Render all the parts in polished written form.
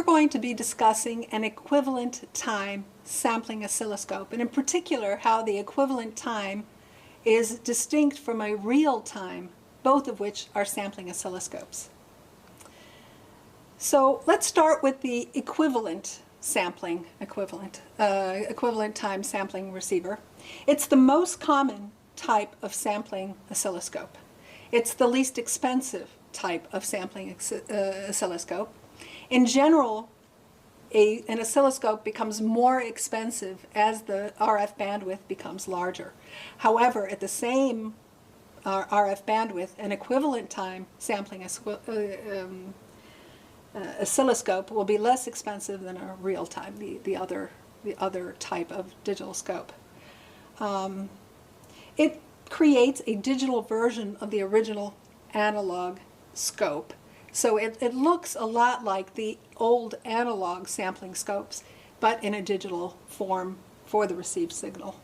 going to be discussing an equivalent time sampling oscilloscope, and in particular how the equivalent time is distinct from a real time, both of which are sampling oscilloscopes. So let's start with the equivalent time sampling receiver. It's the most common type of sampling oscilloscope. It's the least expensive type of sampling oscilloscope. In general, an oscilloscope becomes more expensive as the RF bandwidth becomes larger. However, at the same RF bandwidth, an equivalent time sampling oscilloscope will be less expensive than a real time, the other type of digital scope. It creates a digital version of the original analog scope. So it looks a lot like the old analog sampling scopes, but in a digital form for the received signal.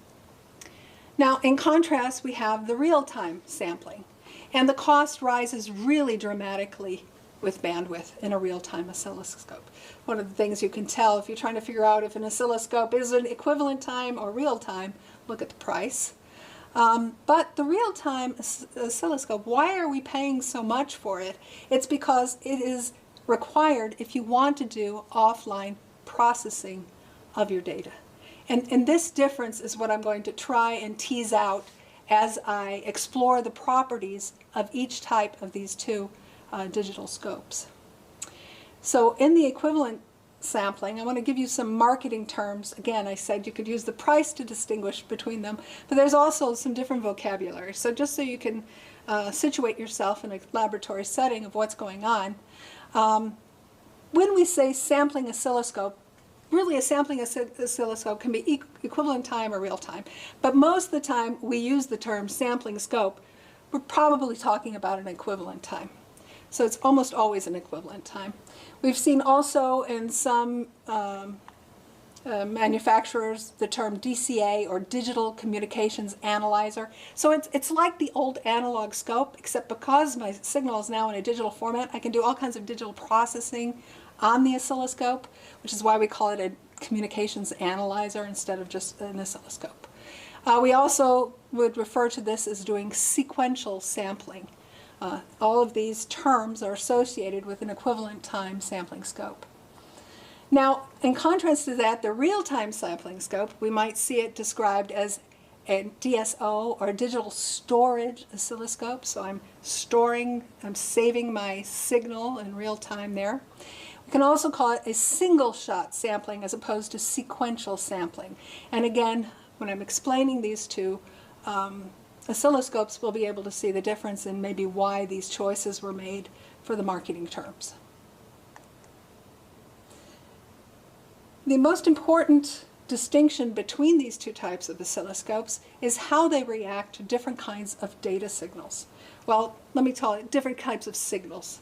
Now, in contrast, we have the real-time sampling, and the cost rises really dramatically with bandwidth in a real-time oscilloscope. One of the things you can tell if you're trying to figure out if an oscilloscope is an equivalent time or real-time, look at the price. But the real-time oscilloscope, why are we paying so much for it? It's because it is required if you want to do offline processing of your data. And this difference is what I'm going to try and tease out as I explore the properties of each type of these two digital scopes. So in the equivalent sampling, I want to give you some marketing terms. Again, I said you could use the price to distinguish between them, but there's also some different vocabulary. So just so you can situate yourself in a laboratory setting of what's going on, when we say sampling oscilloscope, really a sampling oscilloscope can be equivalent time or real time, but most of the time we use the term sampling scope, we're probably talking about an equivalent time. So it's almost always an equivalent time. We've seen also in some manufacturers the term DCA, or Digital Communications Analyzer. So it's like the old analog scope, except because my signal is now in a digital format, I can do all kinds of digital processing on the oscilloscope, which is why we call it a communications analyzer instead of just an oscilloscope. We also would refer to this as doing sequential sampling. All of these terms are associated with an equivalent time sampling scope. Now, in contrast to that, the real-time sampling scope, we might see it described as a DSO, or digital storage oscilloscope. So I'm saving my signal in real time there. We can also call it a single-shot sampling as opposed to sequential sampling. And again, when I'm explaining these two oscilloscopes, we'll be able to see the difference and maybe why these choices were made for the marketing terms. The most important distinction between these two types of oscilloscopes is how they react to different kinds of data signals. Well, let me tell you, different types of signals.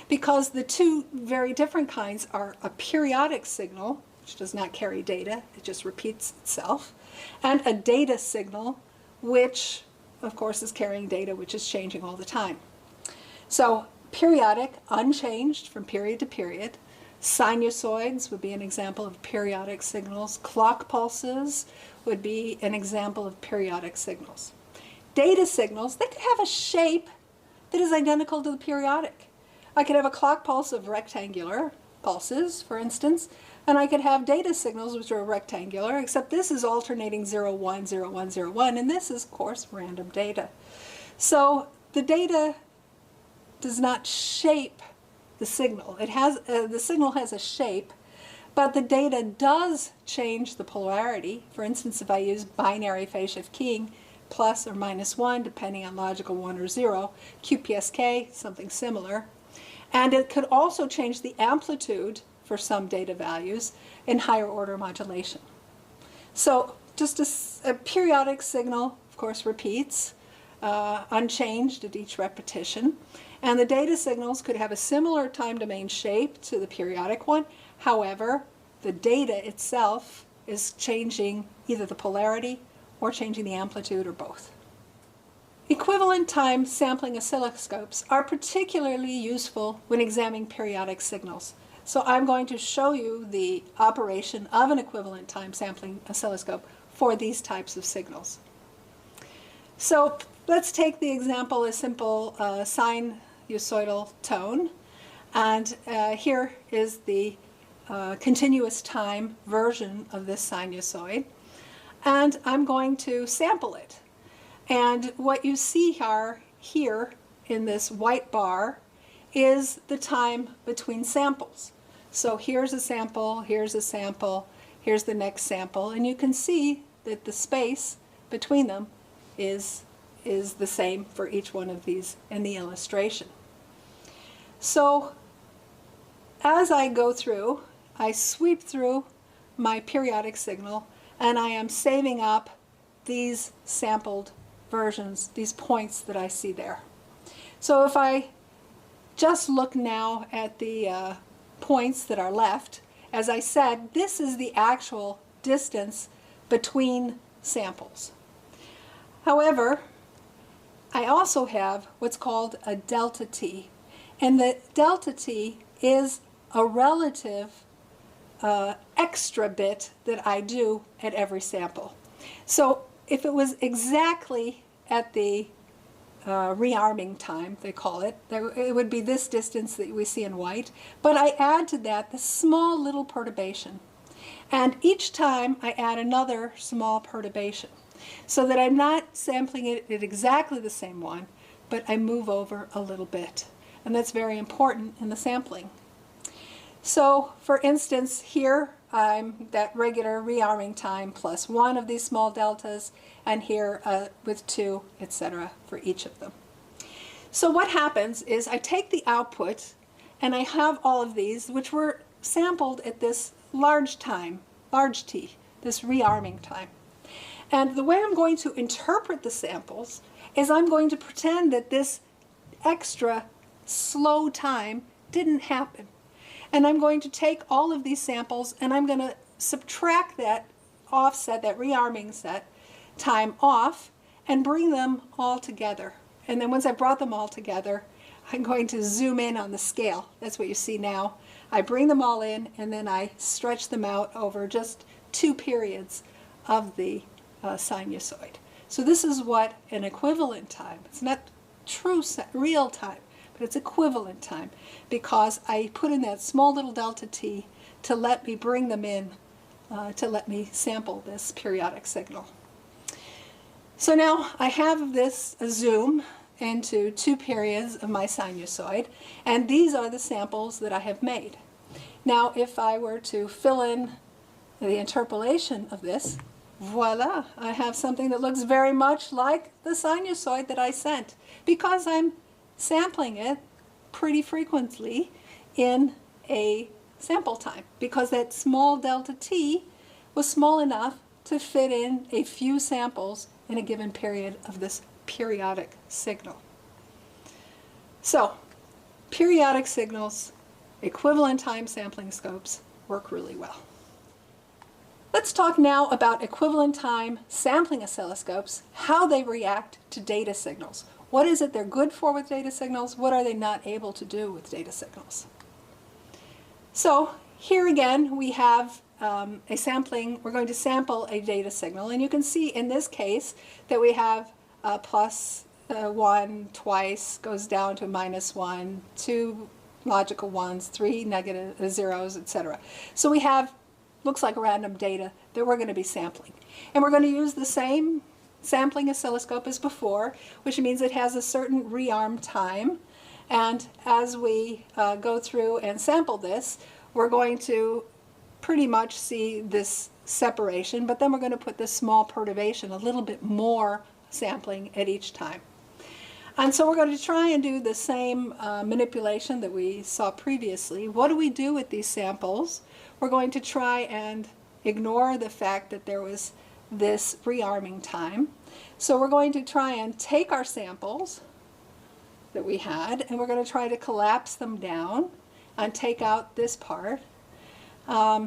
Because the two very different kinds are a periodic signal, which does not carry data, it just repeats itself, and a data signal, which of course is carrying data which is changing all the time. So periodic, unchanged from period to period. Sinusoids would be an example of periodic signals. Clock pulses would be an example of periodic signals. Data signals, they could have a shape that is identical to the periodic. I could have a clock pulse of rectangular pulses, for instance, and I could have data signals which are rectangular, except this is alternating 0, 1, 0, 1, 0, 1, and this is, of course, random data. So the data does not shape the signal. The signal has a shape, but the data does change the polarity. For instance, if I use binary phase shift keying, plus or minus 1, depending on logical 1 or 0, QPSK, something similar. And it could also change the amplitude for some data values in higher order modulation. So just a periodic signal, of course, repeats, unchanged at each repetition. And the data signals could have a similar time domain shape to the periodic one. However, the data itself is changing either the polarity or changing the amplitude or both. Equivalent time sampling oscilloscopes are particularly useful when examining periodic signals. So I'm going to show you the operation of an equivalent time sampling oscilloscope for these types of signals. So let's take the example, a simple sinusoidal tone. And here is the continuous time version of this sinusoid. And I'm going to sample it. And what you see here in this white bar is the time between samples. So here's a sample, here's the next sample, and you can see that the space between them is the same for each one of these in the illustration. So as I go through, I sweep through my periodic signal, and I am saving up these sampled versions, these points that I see there. So if I just look now at the points that are left, as I said, this is the actual distance between samples. However, I also have what's called a delta t, and the delta t is a relative extra bit that I do at every sample. So if it was exactly at the rearming time, they call it, it would be this distance that we see in white, but I add to that the small little perturbation. And each time I add another small perturbation, so that I'm not sampling it at exactly the same one, but I move over a little bit. And that's very important in the sampling. So for instance, here I'm that regular rearming time plus one of these small deltas, and here with 2, etc. for each of them. So what happens is I take the output, and I have all of these, which were sampled at this large time, large t, this rearming time. And the way I'm going to interpret the samples is I'm going to pretend that this extra slow time didn't happen. And I'm going to take all of these samples, and I'm going to subtract that offset, that rearming set time off, and bring them all together. And then once I brought them all together, I'm going to zoom in on the scale. That's what you see now. I bring them all in, and then I stretch them out over just 2 periods of the sinusoid. So this is what an equivalent time, it's not true real time, but it's equivalent time, because I put in that small little delta t to let me bring them in, to let me sample this periodic signal. So now I have this zoom into 2 periods of my sinusoid, and these are the samples that I have made. Now if I were to fill in the interpolation of this, voila, I have something that looks very much like the sinusoid that I sent, because I'm sampling it pretty frequently in a sample time, because that small delta t was small enough to fit in a few samples in a given period of this periodic signal. So, periodic signals, equivalent time sampling scopes work really well. Let's talk now about equivalent time sampling oscilloscopes, how they react to data signals. What is it they're good for with data signals? What are they not able to do with data signals? So here again we have a sampling. We're going to sample a data signal, and you can see in this case that we have plus 1 twice, goes down to -1, 2 logical 1s, 3 negative 0s, etc. So we have, looks like random data that we're going to be sampling. And we're going to use the same sampling oscilloscope as before, which means it has a certain rearm time. And as we go through and sample this, we're going to pretty much see this separation, but then we're going to put this small perturbation, a little bit more sampling at each time. And so we're going to try and do the same manipulation that we saw previously. What do we do with these samples? We're going to try and ignore the fact that there was this rearming time. So we're going to try and take our samples that we had, and we're going to try to collapse them down and take out this part,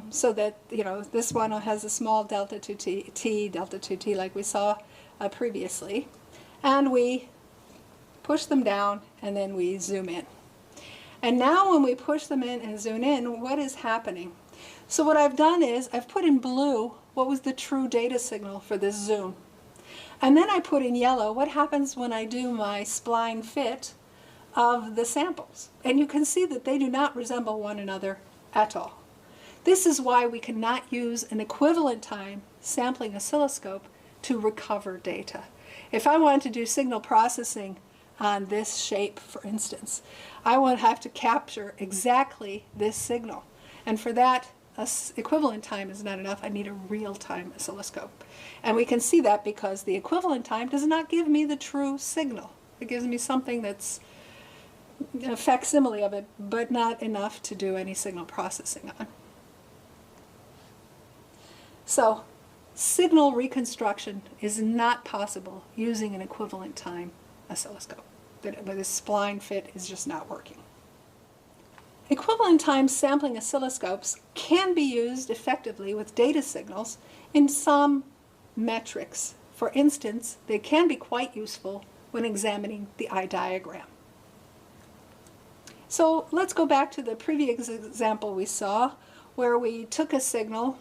so that, you know, this one has a small delta 2t, delta 2t like we saw previously. And we push them down, and then we zoom in. And now when we push them in and zoom in, what is happening? So what I've done is I've put in blue what was the true data signal for this zoom. And then I put in yellow what happens when I do my spline fit of the samples. And you can see that they do not resemble one another at all. This is why we cannot use an equivalent time sampling oscilloscope to recover data. If I want to do signal processing on this shape, for instance, I would have to capture exactly this signal. And for that, equivalent time is not enough. I need a real-time oscilloscope. And we can see that because the equivalent time does not give me the true signal. It gives me something that's a facsimile of it, but not enough to do any signal processing on. So, signal reconstruction is not possible using an equivalent time oscilloscope. The spline fit is just not working. Equivalent time sampling oscilloscopes can be used effectively with data signals in some metrics. For instance, they can be quite useful when examining the eye diagram. So let's go back to the previous example we saw where we took a signal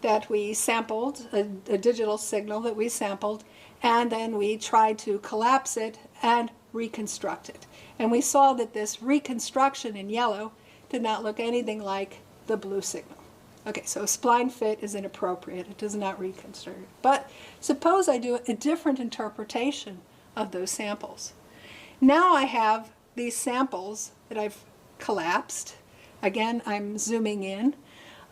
that we sampled, a digital signal that we sampled, and then we tried to collapse it and reconstruct it. And we saw that this reconstruction in yellow did not look anything like the blue signal. Okay, so a spline fit is inappropriate. It does not reconstruct it. But suppose I do a different interpretation of those samples. Now I have these samples that I've collapsed. Again, I'm zooming in.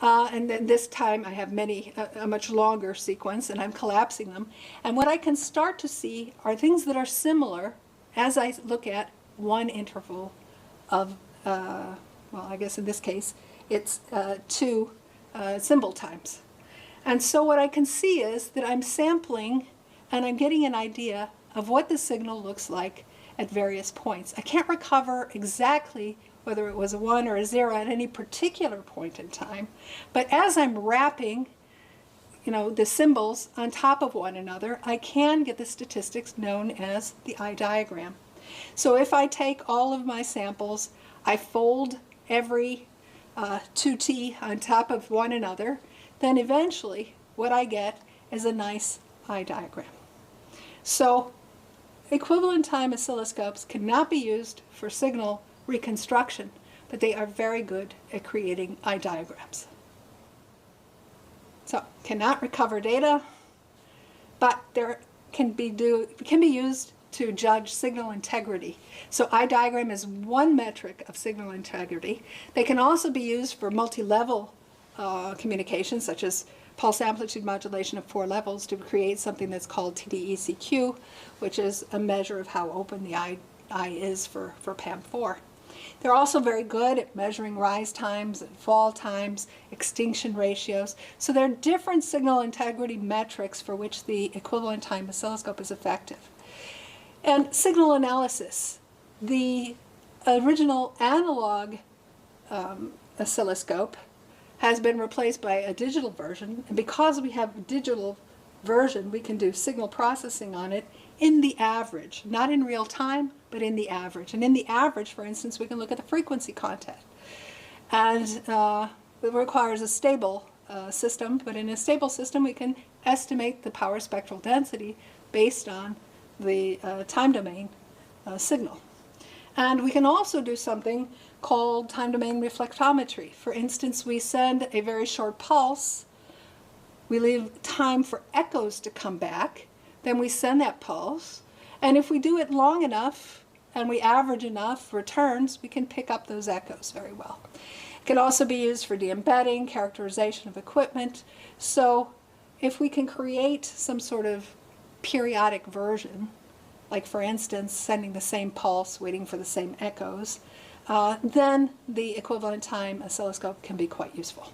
And then this time I have a much longer sequence, and I'm collapsing them. And what I can start to see are things that are similar as I look at one interval of, well, I guess in this case, it's 2 symbol times. And so what I can see is that I'm sampling and I'm getting an idea of what the signal looks like at various points. I can't recover exactly whether it was a 1 or a 0 at any particular point in time, but as I'm wrapping the symbols on top of one another, I can get the statistics known as the eye diagram. So if I take all of my samples, I fold every 2t on top of one another, then eventually what I get is a nice eye diagram. So equivalent time oscilloscopes cannot be used for signal reconstruction, but they are very good at creating eye diagrams. So, cannot recover data, but there can be used to judge signal integrity. So eye diagram is one metric of signal integrity. They can also be used for multi-level communications, such as pulse amplitude modulation of 4 levels to create something that's called TDECQ, which is a measure of how open the eye is for PAM4. They're also very good at measuring rise times and fall times, extinction ratios. So there are different signal integrity metrics for which the equivalent time oscilloscope is effective. And signal analysis. The original analog oscilloscope has been replaced by a digital version. And because we have a digital version, we can do signal processing on it in the average, not in real time, but in the average. And in the average, for instance, we can look at the frequency content. And it requires a stable system, but in a stable system we can estimate the power spectral density based on the time domain signal. And we can also do something called time domain reflectometry. For instance, we send a very short pulse, we leave time for echoes to come back, then we send that pulse, and if we do it long enough and we average enough returns, we can pick up those echoes very well. It can also be used for de-embedding, characterization of equipment. So if we can create some sort of periodic version, like for instance sending the same pulse, waiting for the same echoes, then the equivalent time oscilloscope can be quite useful.